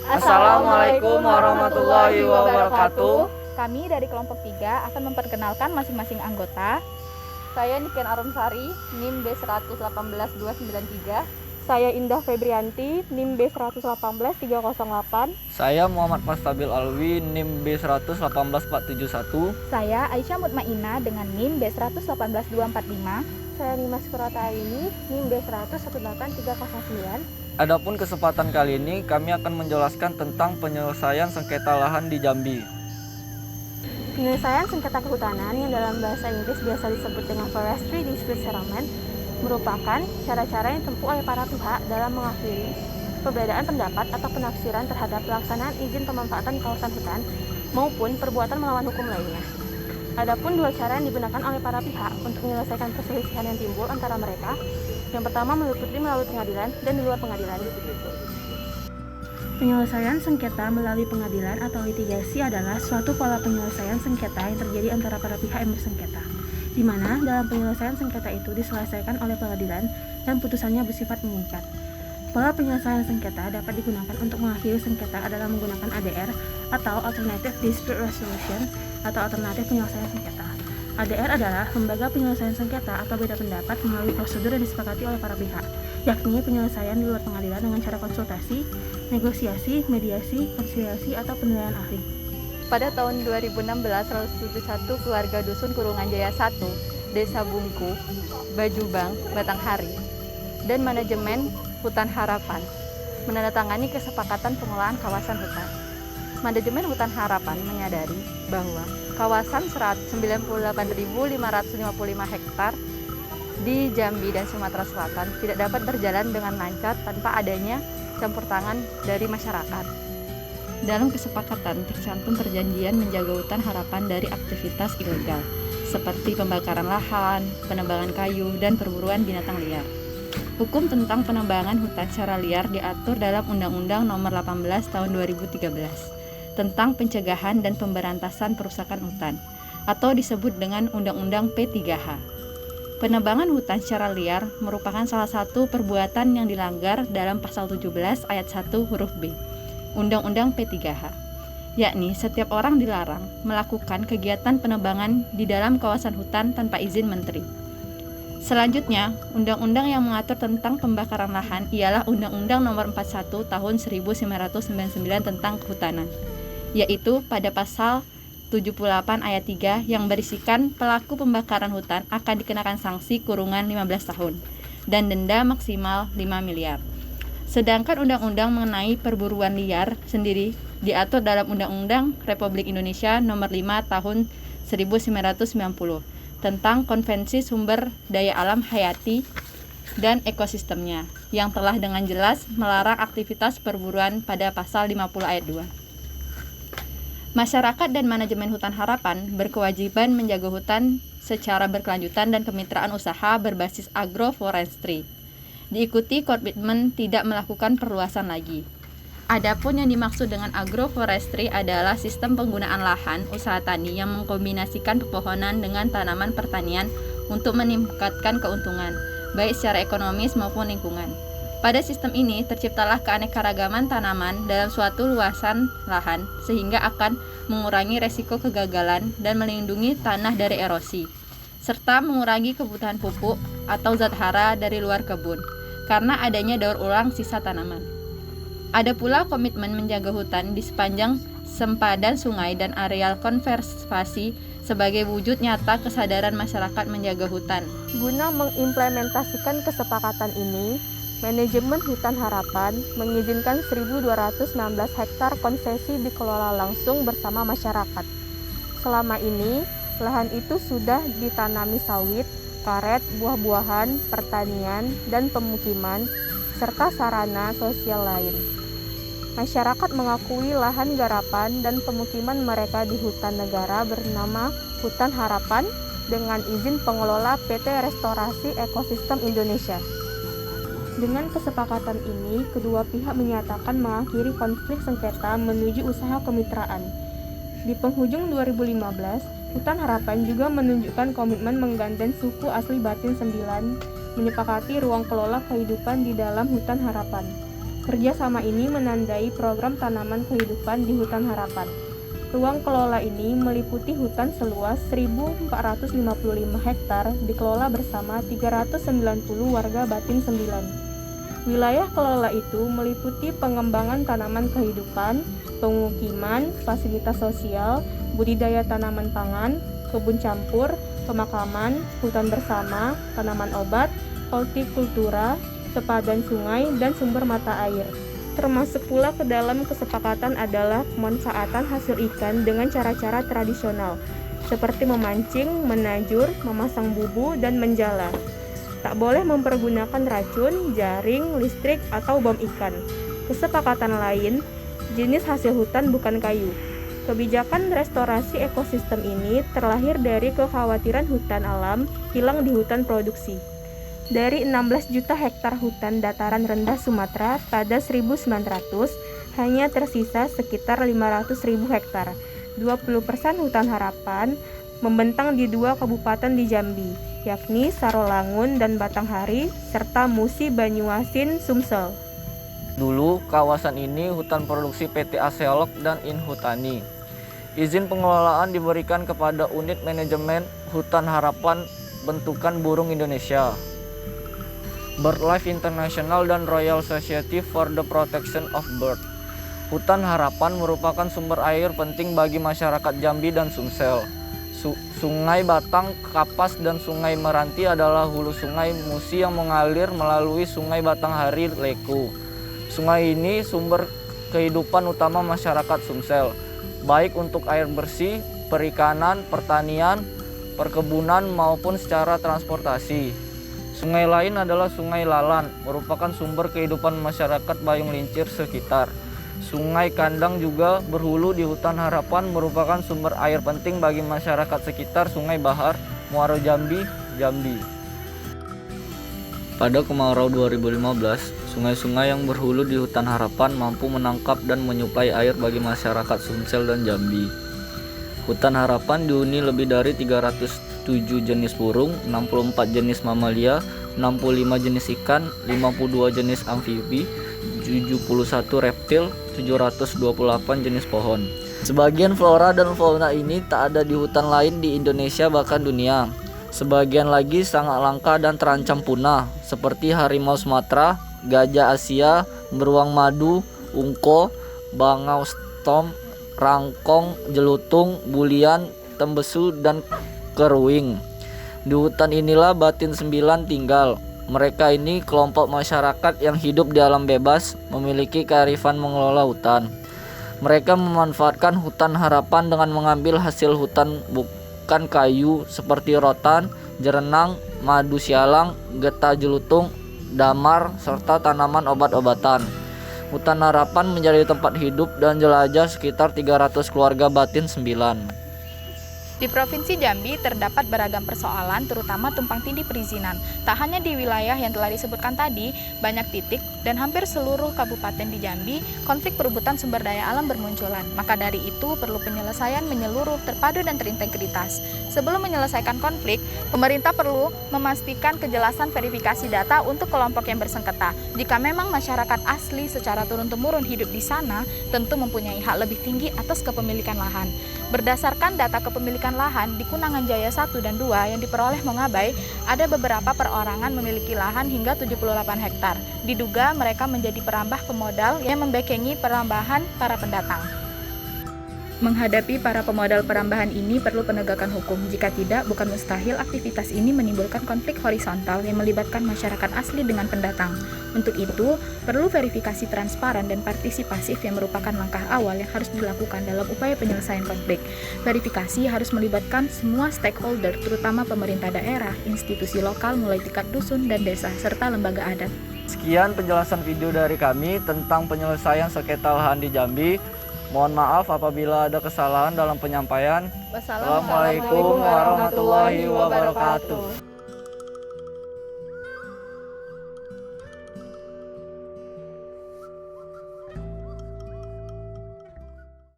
Assalamualaikum warahmatullahi wabarakatuh. Kami dari kelompok 3 akan memperkenalkan masing-masing anggota. Saya Niken Arumsari, NIM B118293. Saya Indah Febrianti, NIM B118308. Saya Muhammad Pastabil Alwi, NIM B118471. Saya Aisyah Mutmainah dengan NIM B118245. Saya Nimas Kurataini, NIM B118309. Adapun kesempatan kali ini kami akan menjelaskan tentang penyelesaian sengketa lahan di Jambi. Penyelesaian sengketa kehutanan yang dalam bahasa Inggris biasa disebut dengan Forestry Dispute Settlement merupakan cara-cara yang ditempuh oleh para pihak dalam mengakhiri perbedaan pendapat atau penafsiran terhadap pelaksanaan izin pemanfaatan kawasan hutan maupun perbuatan melawan hukum lainnya. Adapun dua cara yang digunakan oleh para pihak untuk menyelesaikan perselisihan yang timbul antara mereka. Yang pertama meliputi melalui pengadilan dan di luar pengadilan. Penyelesaian sengketa melalui pengadilan atau litigasi adalah suatu pola penyelesaian sengketa yang terjadi antara para pihak yang bersengketa, di mana dalam penyelesaian sengketa itu diselesaikan oleh pengadilan dan putusannya bersifat mengikat. Pola penyelesaian sengketa dapat digunakan untuk mengakhiri sengketa adalah menggunakan ADR atau Alternative Dispute Resolution atau alternatif penyelesaian sengketa. ADR adalah lembaga penyelesaian sengketa atau beda pendapat melalui prosedur yang disepakati oleh para pihak, yakni penyelesaian di luar pengadilan dengan cara konsultasi, negosiasi, mediasi, konsiliasi, atau penilaian ahli. Pada tahun 2016, 171 keluarga Dusun Kurungan Jaya 1, Desa Bungku, Bajubang, Batanghari, dan manajemen Hutan Harapan menandatangani kesepakatan pengelolaan kawasan hutan. Manajemen Hutan Harapan menyadari bahwa kawasan 198.555 hektar di Jambi dan Sumatera Selatan tidak dapat berjalan dengan lancar tanpa adanya campur tangan dari masyarakat. Dalam kesepakatan tercantum perjanjian menjaga hutan harapan dari aktivitas ilegal seperti pembakaran lahan, penebangan kayu, dan perburuan binatang liar. Hukum tentang penebangan hutan secara liar diatur dalam Undang-Undang Nomor 18 Tahun 2013 tentang pencegahan dan pemberantasan perusakan hutan atau disebut dengan Undang-Undang P3H. Penebangan hutan secara liar merupakan salah satu perbuatan yang dilanggar dalam pasal 17 ayat 1 huruf B Undang-Undang P3H, yakni setiap orang dilarang melakukan kegiatan penebangan di dalam kawasan hutan tanpa izin menteri. Selanjutnya, undang-undang yang mengatur tentang pembakaran lahan ialah Undang-Undang Nomor 41 Tahun 1999 tentang Kehutanan, yaitu pada pasal 78 ayat 3 yang berisikan pelaku pembakaran hutan akan dikenakan sanksi kurungan 15 tahun dan denda maksimal 5 miliar. Sedangkan undang-undang mengenai perburuan liar sendiri diatur dalam Undang-Undang Republik Indonesia Nomor 5 Tahun 1990 tentang Konvensi Sumber Daya Alam Hayati dan Ekosistemnya yang telah dengan jelas melarang aktivitas perburuan pada pasal 50 ayat 2. Masyarakat dan manajemen hutan harapan berkewajiban menjaga hutan secara berkelanjutan dan kemitraan usaha berbasis agroforestry. Diikuti komitmen tidak melakukan perluasan lagi. Adapun yang dimaksud dengan agroforestry adalah sistem penggunaan lahan usaha tani yang mengkombinasikan pepohonan dengan tanaman pertanian untuk meningkatkan keuntungan, baik secara ekonomis maupun lingkungan. Pada sistem ini terciptalah keanekaragaman tanaman dalam suatu luasan lahan sehingga akan mengurangi resiko kegagalan dan melindungi tanah dari erosi, serta mengurangi kebutuhan pupuk atau zat hara dari luar kebun karena adanya daur ulang sisa tanaman. Ada pula komitmen menjaga hutan di sepanjang sempadan sungai dan areal konservasi sebagai wujud nyata kesadaran masyarakat menjaga hutan. Guna mengimplementasikan kesepakatan ini, Manajemen Hutan Harapan mengizinkan 1.216 hektar konsesi dikelola langsung bersama masyarakat. Selama ini, lahan itu sudah ditanami sawit, karet, buah-buahan, pertanian, dan pemukiman, serta sarana sosial lain. Masyarakat mengakui lahan garapan dan pemukiman mereka di hutan negara bernama Hutan Harapan dengan izin pengelola PT Restorasi Ekosistem Indonesia. Dengan kesepakatan ini, kedua pihak menyatakan mengakhiri konflik sengketa menuju usaha kemitraan. Di penghujung 2015, Hutan Harapan juga menunjukkan komitmen menggandeng suku asli Batin 9 menyepakati ruang kelola kehidupan di dalam Hutan Harapan. Kerjasama ini menandai program tanaman kehidupan di Hutan Harapan. Ruang kelola ini meliputi hutan seluas 1.455 hektar dikelola bersama 390 warga Batin 9. Wilayah kelola itu meliputi pengembangan tanaman kehidupan, pemukiman, fasilitas sosial, budidaya tanaman pangan, kebun campur, pemakaman, hutan bersama, tanaman obat, hortikultura, sepadan sungai, dan sumber mata air. Termasuk pula ke dalam kesepakatan adalah pemanfaatan hasil ikan dengan cara-cara tradisional, seperti memancing, menajur, memasang bubu, dan menjala. Tak boleh mempergunakan racun, jaring, listrik, atau bom ikan. Kesepakatan lain, jenis hasil hutan bukan kayu. Kebijakan restorasi ekosistem ini terlahir dari kekhawatiran hutan alam hilang di hutan produksi. Dari 16 juta hektar hutan dataran rendah Sumatera pada 1900, hanya tersisa sekitar 500.000 hektar. 20% hutan harapan membentang di 2 kabupaten di Jambi, yakni Sarolangun dan Batanghari, serta Musi, Banyuasin, Sumsel. Dulu, kawasan ini hutan produksi PT Aseolok dan Inhutani. Izin pengelolaan diberikan kepada Unit Manajemen Hutan Harapan Bentukan Burung Indonesia, BirdLife International, dan Royal Society for the Protection of Birds. Hutan Harapan merupakan sumber air penting bagi masyarakat Jambi dan Sumsel. Sungai Batang, Kapas, dan Sungai Meranti adalah hulu sungai Musi yang mengalir melalui Sungai Batanghari Leku. Sungai ini sumber kehidupan utama masyarakat Sumsel, baik untuk air bersih, perikanan, pertanian, perkebunan, maupun secara transportasi. Sungai lain adalah Sungai Lalan, merupakan sumber kehidupan masyarakat Bayung Lincir sekitar. Sungai Kandang juga berhulu di Hutan Harapan, merupakan sumber air penting bagi masyarakat sekitar Sungai Bahar, Muaro Jambi, Jambi. Pada kemarau 2015, sungai-sungai yang berhulu di Hutan Harapan mampu menangkap dan menyuplai air bagi masyarakat Sumsel dan Jambi. Hutan Harapan dihuni lebih dari 307 jenis burung, 64 jenis mamalia, 65 jenis ikan, 52 jenis amfibi, 71 reptil, 728 jenis pohon. Sebagian flora dan fauna ini tak ada di hutan lain di Indonesia bahkan dunia. Sebagian lagi sangat langka dan terancam punah, seperti harimau Sumatera, gajah Asia, beruang madu, ungko, bangau stom, rangkong, jelutung, bulian, tembesu, dan keruing. Di hutan inilah Batin 9 tinggal. Mereka ini kelompok masyarakat yang hidup di alam bebas, memiliki kearifan mengelola hutan. Mereka memanfaatkan Hutan Harapan dengan mengambil hasil hutan bukan kayu seperti rotan, jerenang, madu sialang, getah jelutung, damar, serta tanaman obat-obatan. Hutan Harapan menjadi tempat hidup dan jelajah sekitar 300 keluarga Batin 9. Di Provinsi Jambi terdapat beragam persoalan, terutama tumpang tindih perizinan. Tak hanya di wilayah yang telah disebutkan tadi, banyak titik dan hampir seluruh kabupaten di Jambi, konflik perebutan sumber daya alam bermunculan. Maka dari itu perlu penyelesaian menyeluruh, terpadu dan terintegritas. Sebelum menyelesaikan konflik, pemerintah perlu memastikan kejelasan verifikasi data untuk kelompok yang bersengketa. Jika memang masyarakat asli secara turun-temurun hidup di sana, tentu mempunyai hak lebih tinggi atas kepemilikan lahan. Berdasarkan data kepemilikan lahan di Kunangan Jaya 1 dan 2 yang diperoleh Mongabai, ada beberapa perorangan memiliki lahan hingga 78 hektar. Diduga mereka menjadi perambah pemodal yang membekengi perambahan para pendatang. Menghadapi para pemodal perambahan ini perlu penegakan hukum. Jika tidak, bukan mustahil aktivitas ini menimbulkan konflik horizontal yang melibatkan masyarakat asli dengan pendatang. Untuk itu, perlu verifikasi transparan dan partisipasif yang merupakan langkah awal yang harus dilakukan dalam upaya penyelesaian konflik. Verifikasi harus melibatkan semua stakeholder, terutama pemerintah daerah, institusi lokal mulai tingkat dusun dan desa, serta lembaga adat. Sekian penjelasan video dari kami tentang penyelesaian sengketa lahan di Jambi. Mohon maaf apabila ada kesalahan dalam penyampaian. Wassalamualaikum Wassalamualaikum warahmatullahi wabarakatuh.